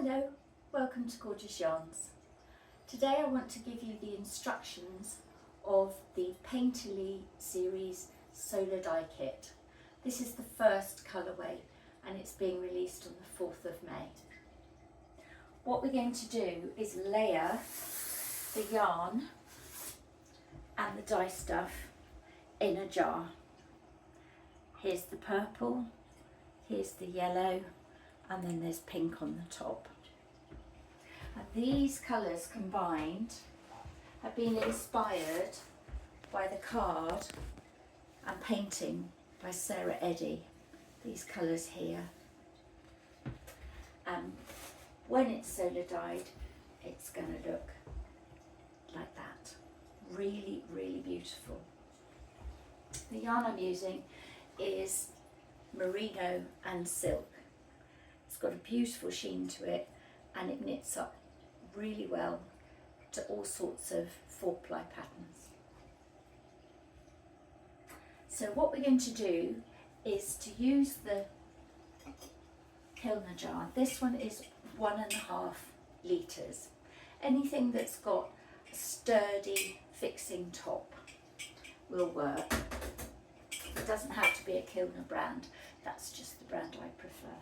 Hello, welcome to Gorgeous Yarns. Today I want to give you the instructions of the Painterly series solar die kit. This is the first colourway and it's being released on the 4th of May. What we're going to do is layer the yarn and the dye stuff in a jar. Here's the purple, here's the yellow, and then there's pink on the top. And these colours combined have been inspired by the card and painting by Sarah Eddy, these colours here. When it's solar dyed, it's going to look like that. Really, really beautiful. The yarn I'm using is merino and silk. It's got a beautiful sheen to it and it knits up really well to all sorts of 4-ply patterns. So what we're going to do is to use the Kilner jar. This one is 1.5 litres. Anything that's got a sturdy fixing top will work. It doesn't have to be a Kilner brand, that's just the brand I prefer.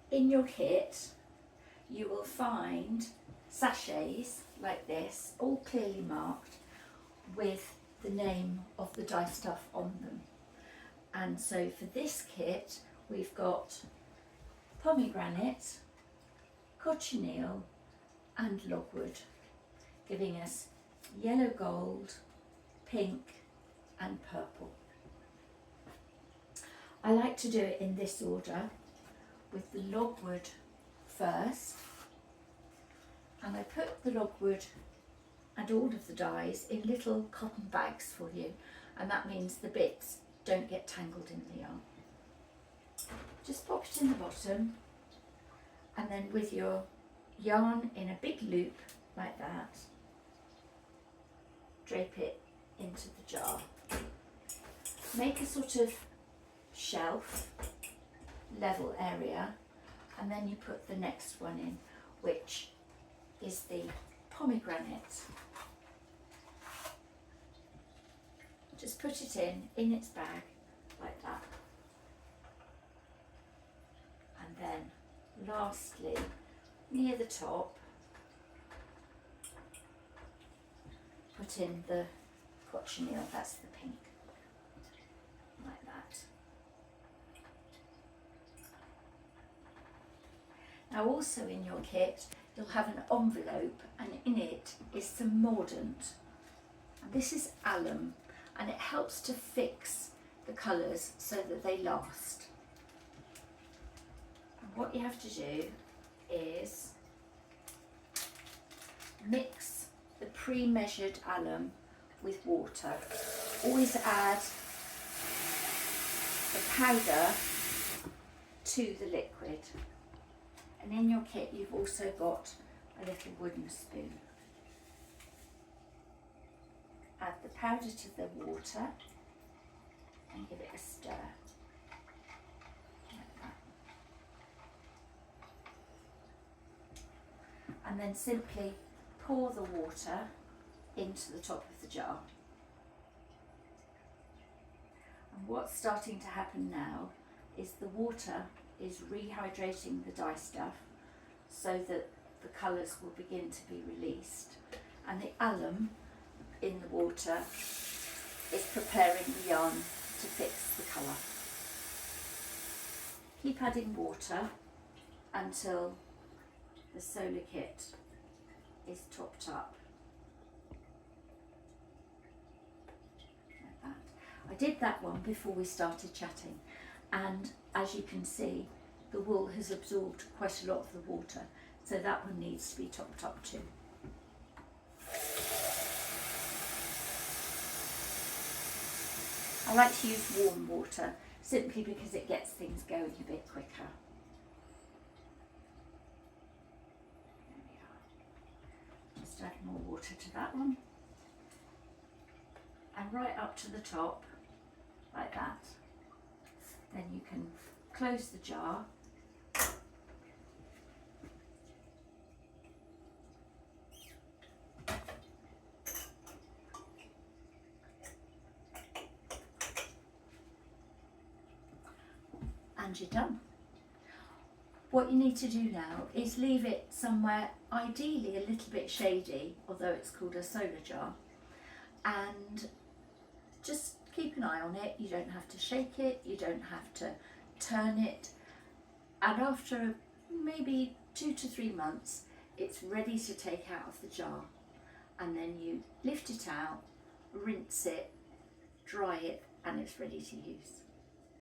In your kit you will find sachets like this, all clearly marked with the name of the dye stuff on them. And so for this kit we've got Pomegranate, Cochineal and Logwood, giving us yellow gold, pink and purple. I like to do it in this order, with the logwood first, and I put the logwood and all of the dyes in little cotton bags for you, and that means the bits don't get tangled in the yarn. Just pop it in the bottom and then with your yarn in a big loop like that, drape it into the jar. Make a sort of shelf level area and then you put the next one in, which is the pomegranate. Just put it in its bag like that. And then lastly, near the top, put in the cochineal, that's the pink, like that. Now also in your kit you'll have an envelope and in it is some mordant. And this is alum and it helps to fix the colours so that they last. And what you have to do is mix the pre-measured alum with water. Always add the powder to the liquid. And in your kit you've also got a little wooden spoon. Add the powder to the water and give it a stir. Like that. And then simply pour the water into the top of the jar. And what's starting to happen now is the water is rehydrating the dye stuff so that the colours will begin to be released, and the alum in the water is preparing the yarn to fix the colour. Keep adding water until the solar kit is topped up like that. I did that one before we started chatting, and as you can see the wool has absorbed quite a lot of the water, so that one needs to be topped up too. I like to use warm water simply because it gets things going a bit quicker. There we are. Just add more water to that one. And right up to the top, like that. Then you can close the jar and you're done. What you need to do now is leave it somewhere, ideally a little bit shady, although it's called a solar jar, and just keep an eye on it. You don't have to shake it, you don't have to turn it, and after maybe 2 to 3 months it's ready to take out of the jar, and then you lift it out, rinse it, dry it, and it's ready to use.